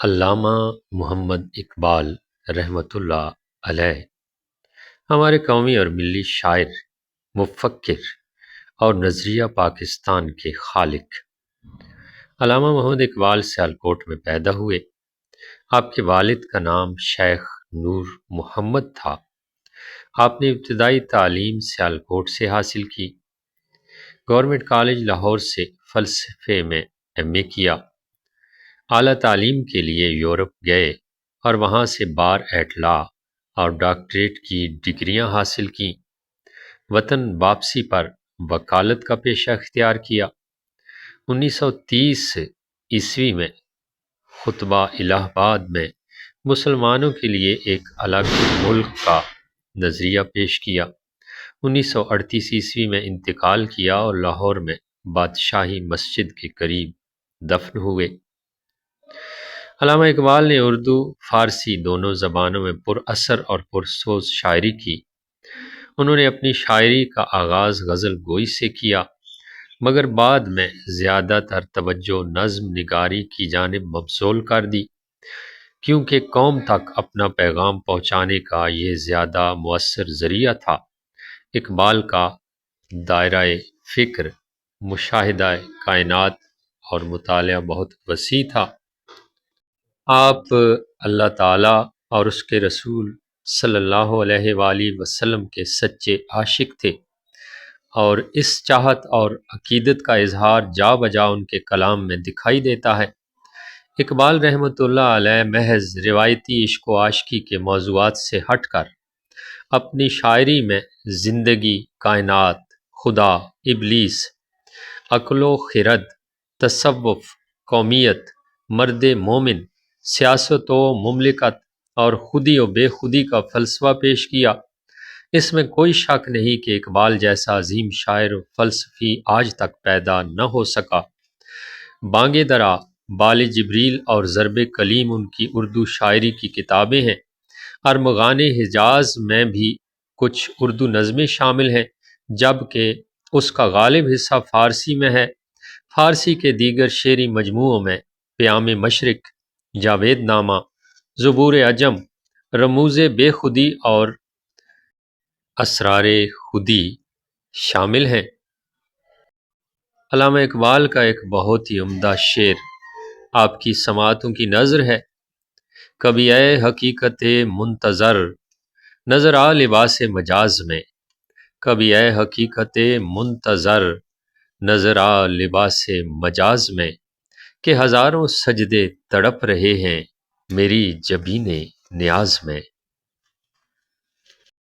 علامہ محمد اقبال رحمۃ اللہ علیہ ہمارے قومی اور ملی شاعر، مفکر اور نظریہ پاکستان کے خالق۔ علامہ محمد اقبال سیالکوٹ میں پیدا ہوئے۔ آپ کے والد کا نام شیخ نور محمد تھا۔ آپ نے ابتدائی تعلیم سیالکوٹ سے حاصل کی۔ گورنمنٹ کالج لاہور سے فلسفے میں ایم اے کیا۔ اعلیٰ تعلیم کے لیے یورپ گئے اور وہاں سے بار ایٹ لا اور ڈاکٹریٹ کی ڈگریاں حاصل کیں۔ وطن واپسی پر وکالت کا پیشہ اختیار کیا۔ 1930 میں خطبہ الہ آباد میں مسلمانوں کے لیے ایک الگ ملک کا نظریہ پیش کیا۔ 1938 میں انتقال کیا اور لاہور میں بادشاہی مسجد کے قریب دفن ہوئے۔ علامہ اقبال نے اردو، فارسی دونوں زبانوں میں پر اثر اور پرسوز شاعری کی۔ انہوں نے اپنی شاعری کا آغاز غزل گوئی سے کیا، مگر بعد میں زیادہ تر توجہ نظم نگاری کی جانب مبذول کر دی، کیونکہ قوم تک اپنا پیغام پہنچانے کا یہ زیادہ مؤثر ذریعہ تھا۔ اقبال کا دائرہ فکر مشاہدہ کائنات اور مطالعہ بہت وسیع تھا۔ آپ اللہ تعالیٰ اور اس کے رسول صلی اللہ علیہ وآلہ وسلم کے سچے عاشق تھے، اور اس چاہت اور عقیدت کا اظہار جا بجا ان کے کلام میں دکھائی دیتا ہے۔ اقبال رحمۃ اللہ علیہ محض روایتی عشق و عاشقی کے موضوعات سے ہٹ کر اپنی شاعری میں زندگی، کائنات، خدا، ابلیس، عقل و خرد، تصوف، قومیت، مرد مومن، سیاست و مملکت اور خودی و بے خودی کا فلسفہ پیش کیا۔ اس میں کوئی شک نہیں کہ اقبال جیسا عظیم شاعر و فلسفی آج تک پیدا نہ ہو سکا۔ بانگ درا، بال جبریل اور ضرب کلیم ان کی اردو شاعری کی کتابیں ہیں۔ ارمغان حجاز میں بھی کچھ اردو نظمیں شامل ہیں، جبکہ اس کا غالب حصہ فارسی میں ہے۔ فارسی کے دیگر شعری مجموعوں میں پیام مشرق، جاوید نامہ، زبور عجم، رموز بے خودی اور اسرار خودی شامل ہیں۔ علامہ اقبال کا ایک بہت ہی عمدہ شعر آپ کی سماعتوں کی نظر ہے۔ کبھی اے حقیقت منتظر نظر آ لباس مجاز میں، کبھی اے حقیقت منتظر نظر آ لباس مجاز میں، کہ ہزاروں سجدے تڑپ رہے ہیں میری جبین نیاز میں۔